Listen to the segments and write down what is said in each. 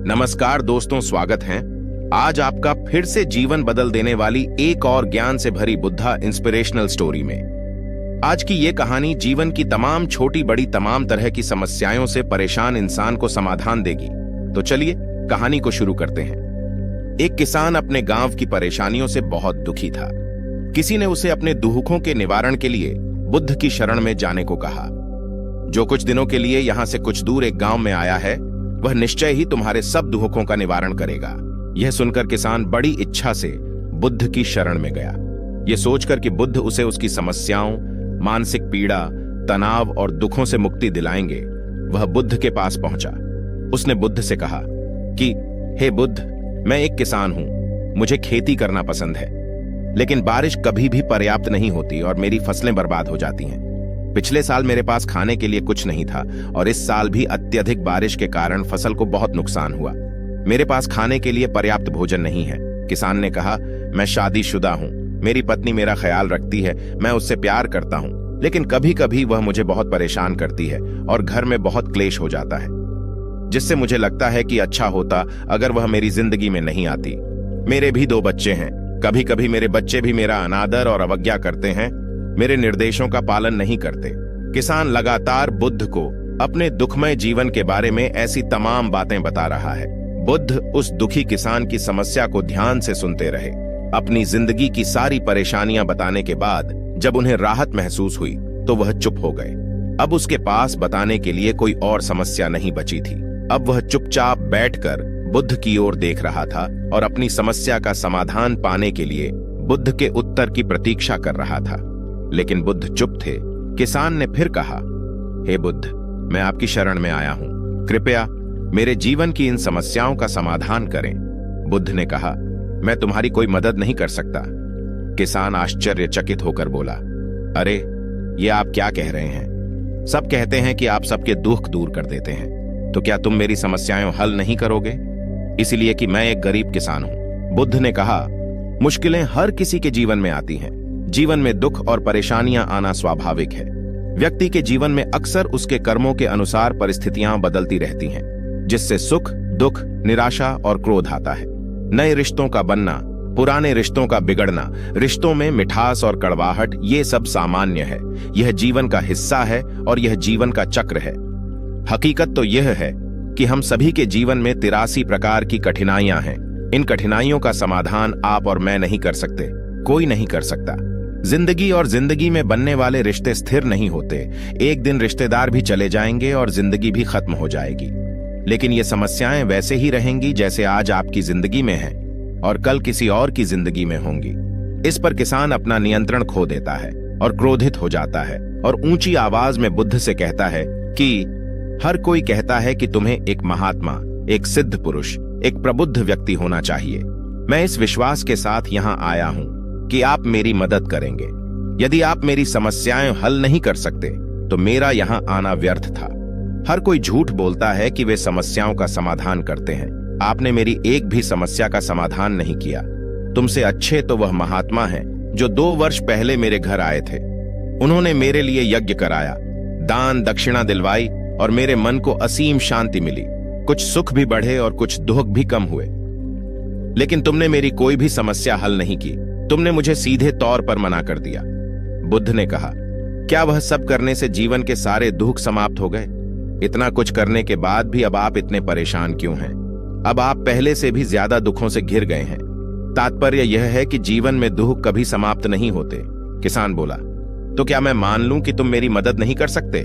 नमस्कार दोस्तों, स्वागत है। आज आपका फिर से जीवन बदल देने वाली एक और ज्ञान से भरी बुद्धा इंस्पिरेशनल स्टोरी में। आज की ये कहानी जीवन की तमाम छोटी बड़ी तमाम तरह की समस्याओं से परेशान इंसान को समाधान देगी। तो चलिए कहानी को शुरू करते हैं। एक किसान अपने गांव की परेशानियों से बहुत दुखी था। किसी ने उसे अपने दुखों के निवारण के लिए बुद्ध की शरण में जाने को कहा। जो कुछ दिनों के लिए यहां से कुछ दूर एक गांव में आया है, वह निश्चय ही तुम्हारे सब दुखों का निवारण करेगा। यह सुनकर किसान बड़ी इच्छा से बुद्ध की शरण में गया। यह सोचकर कि बुद्ध उसे उसकी समस्याओं, मानसिक पीड़ा, तनाव और दुखों से मुक्ति दिलाएंगे, वह बुद्ध के पास पहुंचा। उसने बुद्ध से कहा कि हे बुद्ध, मैं एक किसान हूं, मुझे खेती करना पसंद है, लेकिन बारिश कभी भी पर्याप्त नहीं होती और मेरी फसलें बर्बाद हो जाती हैं। पिछले साल मेरे पास खाने के लिए कुछ नहीं था और इस साल भी अत्यधिक बारिश के कारण फसल को बहुत नुकसान हुआ। मेरे पास खाने के लिए पर्याप्त भोजन नहीं है। किसान ने कहा, मैं शादीशुदा हूं, मेरी पत्नी मेरा ख्याल रखती है, मैं उससे प्यार करता हूं, लेकिन कभी कभी वह मुझे बहुत परेशान करती है और घर में बहुत क्लेश हो जाता है, जिससे मुझे लगता है कि अच्छा होता अगर वह मेरी जिंदगी में नहीं आती। मेरे भी 2 बच्चे हैं। कभी कभी मेरे बच्चे भी मेरा अनादर और अवज्ञा करते हैं, मेरे निर्देशों का पालन नहीं करते। किसान लगातार बुद्ध को अपने दुखमय जीवन के बारे में ऐसी तमाम बातें बता रहा है। बुद्ध उस दुखी किसान की समस्या को ध्यान से सुनते रहे। अपनी जिंदगी की सारी परेशानियां बताने के बाद जब उन्हें राहत महसूस हुई तो वह चुप हो गए। अब उसके पास बताने के लिए कोई और समस्या नहीं बची थी। अब वह चुपचाप बैठकर बुद्ध की ओर देख रहा था और अपनी समस्या का समाधान पाने के लिए बुद्ध के उत्तर की प्रतीक्षा कर रहा था। लेकिन बुद्ध चुप थे। किसान ने फिर कहा, हे बुद्ध, मैं आपकी शरण में आया हूं, कृपया मेरे जीवन की इन समस्याओं का समाधान करें। बुद्ध ने कहा, मैं तुम्हारी कोई मदद नहीं कर सकता। किसान आश्चर्यचकित होकर बोला, अरे ये आप क्या कह रहे हैं? सब कहते हैं कि आप सबके दुख दूर कर देते हैं, तो क्या तुम मेरी समस्याएं हल नहीं करोगे? इसलिए कि मैं एक गरीब किसान हूं। बुद्ध ने कहा, मुश्किलें हर किसी के जीवन में आती हैं। जीवन में दुख और परेशानियां आना स्वाभाविक है। व्यक्ति के जीवन में अक्सर उसके कर्मों के अनुसार परिस्थितियां बदलती रहती हैं, जिससे सुख, दुख, निराशा और क्रोध आता है। नए रिश्तों का बनना, पुराने रिश्तों का बिगड़ना, रिश्तों में मिठास और कड़वाहट, ये सब सामान्य है। यह जीवन का हिस्सा है और यह जीवन का चक्र है। हकीकत तो यह है कि हम सभी के जीवन में 83 प्रकार की कठिनाइयां हैं। इन कठिनाइयों का समाधान आप और मैं नहीं कर सकते, कोई नहीं कर सकता। जिंदगी और जिंदगी में बनने वाले रिश्ते स्थिर नहीं होते। एक दिन रिश्तेदार भी चले जाएंगे और जिंदगी भी खत्म हो जाएगी, लेकिन ये समस्याएं वैसे ही रहेंगी जैसे आज आपकी जिंदगी में हैं और कल किसी और की जिंदगी में होंगी। इस पर किसान अपना नियंत्रण खो देता है और क्रोधित हो जाता है और ऊंची आवाज में बुद्ध से कहता है कि हर कोई कहता है कि तुम्हें एक महात्मा, एक सिद्ध पुरुष, एक प्रबुद्ध व्यक्ति होना चाहिए। मैं इस विश्वास के साथ यहां आया हूं कि आप मेरी मदद करेंगे। यदि आप मेरी समस्याएं हल नहीं कर सकते तो मेरा यहां आना व्यर्थ था। हर कोई झूठ बोलता है कि वे समस्याओं का समाधान करते हैं। आपने मेरी एक भी समस्या का समाधान नहीं किया। तुमसे अच्छे तो वह महात्मा हैं जो 2 वर्ष पहले मेरे घर आए थे। उन्होंने मेरे लिए यज्ञ कराया, दान दक्षिणा दिलवाई और मेरे मन को असीम शांति मिली। कुछ सुख भी बढ़े और कुछ दुख भी कम हुए, लेकिन तुमने मेरी कोई भी समस्या हल नहीं की। तुमने मुझे सीधे तौर पर मना कर दिया। बुद्ध ने कहा, क्या वह सब करने से जीवन के सारे दुख समाप्त हो गए? इतना कुछ करने के बाद भी अब आप इतने परेशान क्यों हैं? अब आप पहले से भी ज्यादा दुखों से घिर गए हैं। तात्पर्य यह है कि जीवन में दुख कभी समाप्त नहीं होते। किसान बोला, तो क्या मैं मान लूं कि तुम मेरी मदद नहीं कर सकते?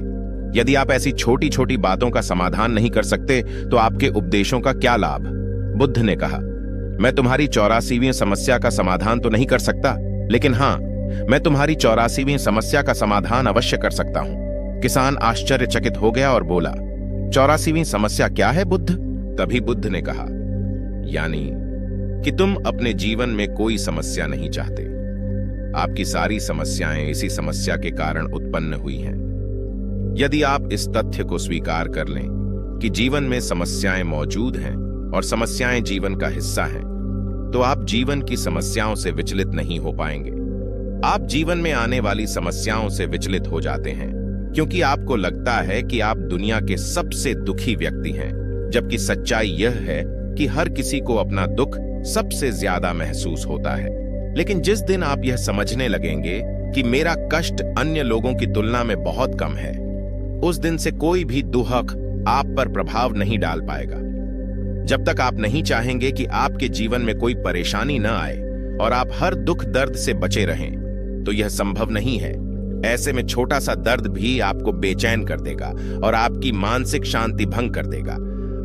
यदि आप ऐसी छोटी छोटी बातों का समाधान नहीं कर सकते तो आपके उपदेशों का क्या लाभ? बुद्ध ने कहा, मैं तुम्हारी 84वीं समस्या का समाधान तो नहीं कर सकता, लेकिन हां, मैं तुम्हारी 84वीं समस्या का समाधान अवश्य कर सकता हूं। किसान आश्चर्यचकित हो गया और बोला, 84वीं समस्या क्या है बुद्ध? तभी बुद्ध ने कहा, यानी कि तुम अपने जीवन में कोई समस्या नहीं चाहते। आपकी सारी समस्याएं इसी समस्या के कारण उत्पन्न हुई हैं। यदि आप इस तथ्य को स्वीकार कर लें कि जीवन में समस्याएं मौजूद हैं और समस्याएं जीवन का हिस्सा हैं, तो आप जीवन की समस्याओं से विचलित नहीं हो पाएंगे। आप जीवन में आने वाली समस्याओं से विचलित हो जाते हैं क्योंकि आपको लगता है कि आप दुनिया के सबसे दुखी व्यक्ति हैं, जबकि सच्चाई यह है कि हर किसी को अपना दुख सबसे ज्यादा महसूस होता है। लेकिन जिस दिन आप यह समझने लगेंगे कि मेरा कष्ट अन्य लोगों की तुलना में बहुत कम है, उस दिन से कोई भी दुहक आप पर प्रभाव नहीं डाल पाएगा। जब तक आप नहीं चाहेंगे कि आपके जीवन में कोई परेशानी न आए और आप हर दुख दर्द से बचे रहें, तो यह संभव नहीं है। ऐसे में छोटा सा दर्द भी आपको बेचैन कर देगा और आपकी मानसिक शांति भंग कर देगा।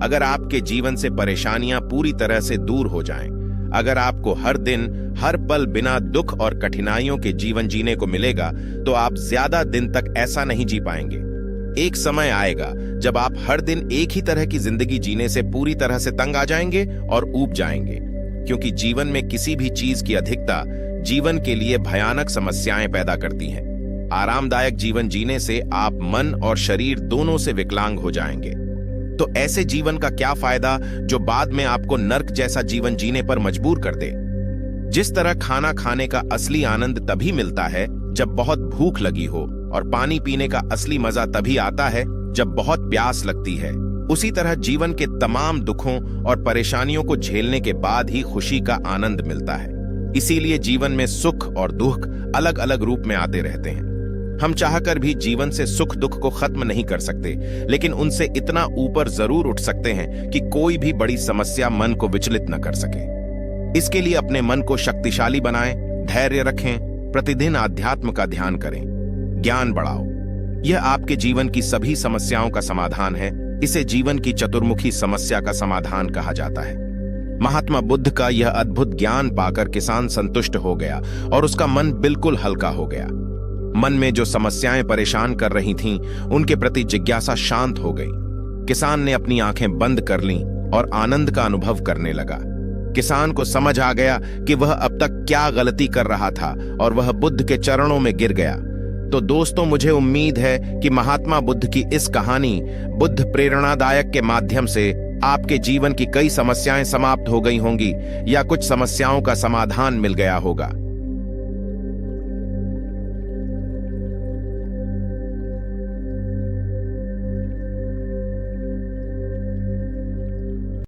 अगर आपके जीवन से परेशानियां पूरी तरह से दूर हो जाएं, अगर आपको हर दिन हर पल बिना दुख और कठिनाइयों के जीवन जीने को मिलेगा, तो आप ज्यादा दिन तक ऐसा नहीं जी पाएंगे। एक समय आएगा जब आप हर दिन एक ही तरह की जिंदगी जीने से पूरी तरह से तंग आ जाएंगे और ऊब जाएंगे, क्योंकि जीवन में किसी भी चीज की अधिकता जीवन के लिए भयानक समस्याएं पैदा करती हैं। आरामदायक जीवन जीने से आप मन और शरीर दोनों से विकलांग हो जाएंगे। तो ऐसे जीवन का क्या फायदा जो बाद में आपको नर्क जैसा जीवन जीने पर मजबूर कर दे। जिस तरह खाना खाने का असली आनंद तभी मिलता है जब बहुत भूख लगी हो, और पानी पीने का असली मजा तभी आता है जब बहुत प्यास लगती है, उसी तरह जीवन के तमाम दुखों और परेशानियों को झेलने के बाद ही खुशी का आनंद मिलता है। इसीलिए जीवन में सुख और दुख अलग अलग रूप में आते रहते हैं। हम चाहकर भी जीवन से सुख दुख को खत्म नहीं कर सकते, लेकिन उनसे इतना ऊपर जरूर उठ सकते हैं कि कोई भी बड़ी समस्या मन को विचलित न कर सके। इसके लिए अपने मन को शक्तिशाली बनाएं, धैर्य रखें, प्रतिदिन आध्यात्म का ध्यान करें, ज्ञान बढ़ाओ। यह आपके जीवन की सभी समस्याओं का समाधान है। इसे जीवन की चतुर्मुखी समस्या का समाधान कहा जाता है। महात्मा बुद्ध का यह अद्भुत ज्ञान पाकर किसान संतुष्ट हो गया और उसका मन बिल्कुल हल्का हो गया। मन में जो समस्याएं परेशान कर रही थीं, उनके प्रति जिज्ञासा शांत हो गई। किसान ने अपनी आंखें बंद कर लीं और आनंद का अनुभव करने लगा। किसान को समझ आ गया कि वह अब तक क्या गलती कर रहा था और वह बुद्ध के चरणों में गिर गया। तो दोस्तों, मुझे उम्मीद है कि महात्मा बुद्ध की इस कहानी बुद्ध प्रेरणादायक के माध्यम से आपके जीवन की कई समस्याएं समाप्त हो गई होंगी या कुछ समस्याओं का समाधान मिल गया होगा।